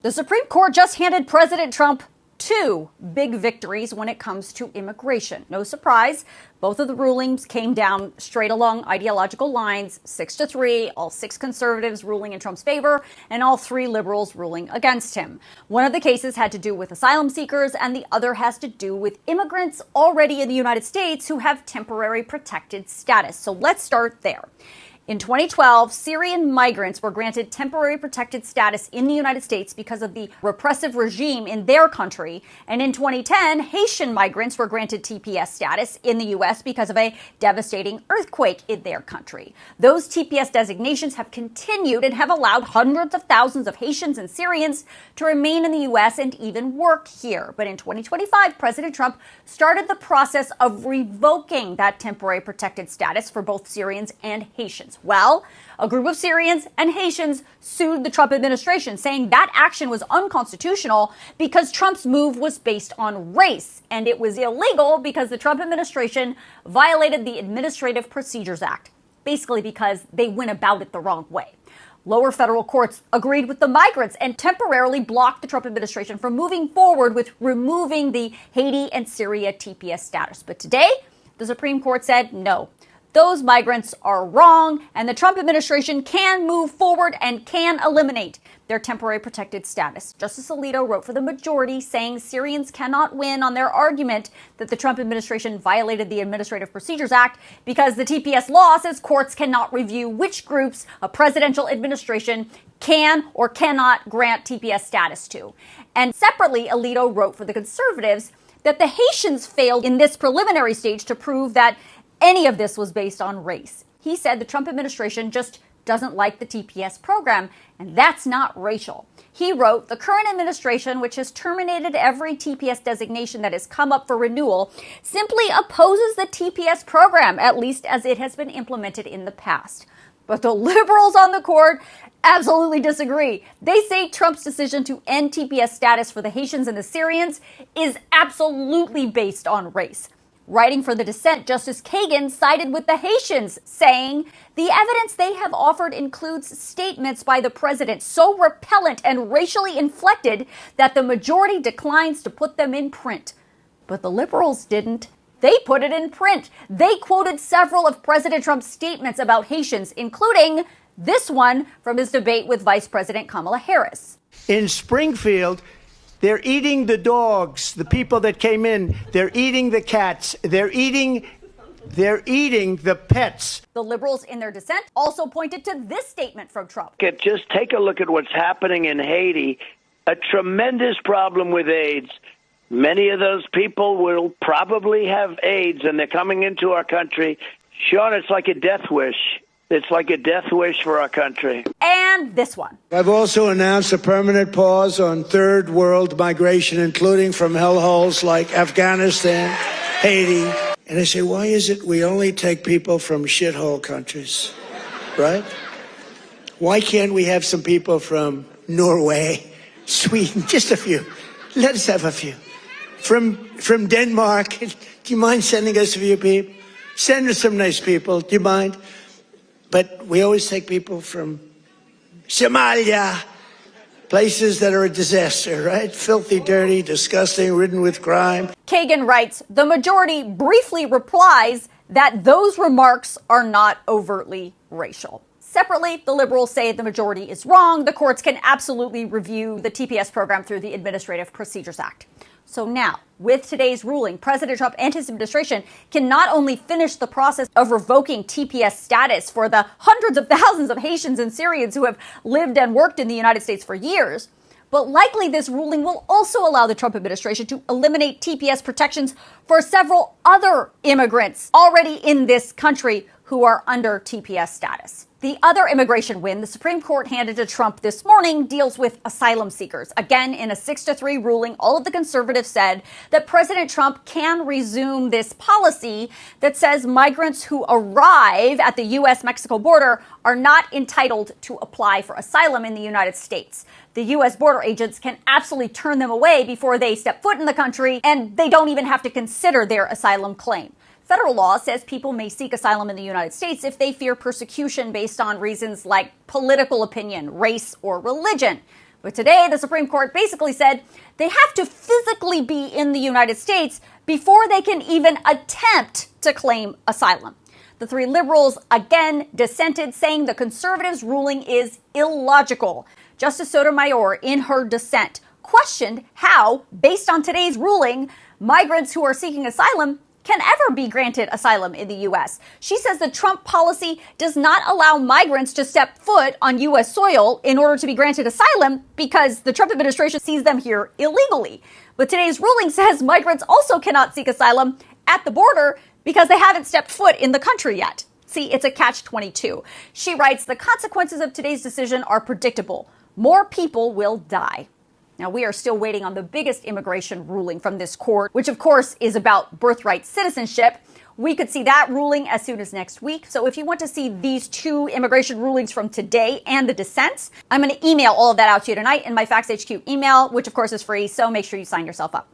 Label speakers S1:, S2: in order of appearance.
S1: The Supreme Court just handed President Trump two big victories when it comes to immigration. No surprise, both of the rulings came down straight along ideological lines, 6-3, all six conservatives ruling in Trump's favor, and all three liberals ruling against him. One of the cases had to do with asylum seekers, and the other has to do with immigrants already in the United States who have temporary protected status. So let's start there. In 2012, Syrian migrants were granted temporary protected status in the United States because of the repressive regime in their country. And in 2010, Haitian migrants were granted TPS status in the U.S. because of a devastating earthquake in their country. Those TPS designations have continued and have allowed hundreds of thousands of Haitians and Syrians to remain in the U.S. and even work here. But in 2025, President Trump started the process of revoking that temporary protected status for both Syrians and Haitians. Well, a group of Syrians and Haitians sued the Trump administration, saying that action was unconstitutional because Trump's move was based on race, and it was illegal because the Trump administration violated the Administrative Procedures Act, basically because they went about it the wrong way. Lower federal courts agreed with the migrants and temporarily blocked the Trump administration from moving forward with removing the Haiti and Syria TPS status. But today, the Supreme Court said no. Those migrants are wrong, and the Trump administration can move forward and can eliminate their temporary protected status. Justice Alito wrote for the majority, saying Syrians cannot win on their argument that the Trump administration violated the Administrative Procedures Act because the TPS law says courts cannot review which groups a presidential administration can or cannot grant TPS status to. And separately, Alito wrote for the conservatives that the Haitians failed in this preliminary stage to prove that any of this was based on race. He said the Trump administration just doesn't like the TPS program, and that's not racial. He wrote, the current administration, which has terminated every TPS designation that has come up for renewal, simply opposes the TPS program, at least as it has been implemented in the past. But the liberals on the court absolutely disagree. They say Trump's decision to end TPS status for the Haitians and the Syrians is absolutely based on race. Writing for the dissent, Justice Kagan sided with the Haitians, saying the evidence they have offered includes statements by the president so repellent and racially inflected that the majority declines to put them in print. But the liberals didn't. They put it in print. They quoted several of President Trump's statements about Haitians, including this one from his debate with Vice President Kamala Harris.
S2: In Springfield, they're eating the dogs, the people that came in. They're eating the cats. They're eating the pets.
S1: The liberals in their dissent also pointed to this statement from Trump.
S3: Just take a look at what's happening in Haiti. A tremendous problem with AIDS. Many of those people will probably have AIDS, and they're coming into our country. Sean, it's like a death wish. It's like a death wish for our country.
S1: And this one.
S4: I've also announced a permanent pause on third world migration, including from hellholes like Afghanistan, Haiti. And I say, why is it we only take people from shithole countries, right? Why can't we have some people from Norway, Sweden, just a few? Let us have a few. From Denmark, do you mind sending us a few people? Send us some nice people, do you mind? But we always take people from Somalia, places that are a disaster, right? Filthy, dirty, disgusting, ridden with crime.
S1: Kagan writes, the majority briefly replies that those remarks are not overtly racial. Separately, the liberals say the majority is wrong. The courts can absolutely review the TPS program through the Administrative Procedures Act. So now, with today's ruling, President Trump and his administration can not only finish the process of revoking TPS status for the hundreds of thousands of Haitians and Syrians who have lived and worked in the United States for years, but likely this ruling will also allow the Trump administration to eliminate TPS protections for several other immigrants already in this country who are under TPS status. The other immigration win the Supreme Court handed to Trump this morning deals with asylum seekers. Again, in a 6-3 ruling, all of the conservatives said that President Trump can resume this policy that says migrants who arrive at the U.S.-Mexico border are not entitled to apply for asylum in the United States. The U.S. border agents can absolutely turn them away before they step foot in the country, and they don't even have to consider their asylum claim. Federal law says people may seek asylum in the United States if they fear persecution based on reasons like political opinion, race, or religion. But today, the Supreme Court basically said they have to physically be in the United States before they can even attempt to claim asylum. The three liberals again dissented, saying the conservatives' ruling is illogical. Justice Sotomayor, in her dissent, questioned how, based on today's ruling, migrants who are seeking asylum can ever be granted asylum in the U.S. She says the Trump policy does not allow migrants to step foot on U.S. soil in order to be granted asylum because the Trump administration sees them here illegally. But today's ruling says migrants also cannot seek asylum at the border because they haven't stepped foot in the country yet. See, it's a catch-22. She writes, the consequences of today's decision are predictable. More people will die. Now, we are still waiting on the biggest immigration ruling from this court, which of course is about birthright citizenship. We could see that ruling as soon as next week. So if you want to see these two immigration rulings from today and the dissents, I'm going to email all of that out to you tonight in my Facts HQ email, which of course is free. So make sure you sign yourself up.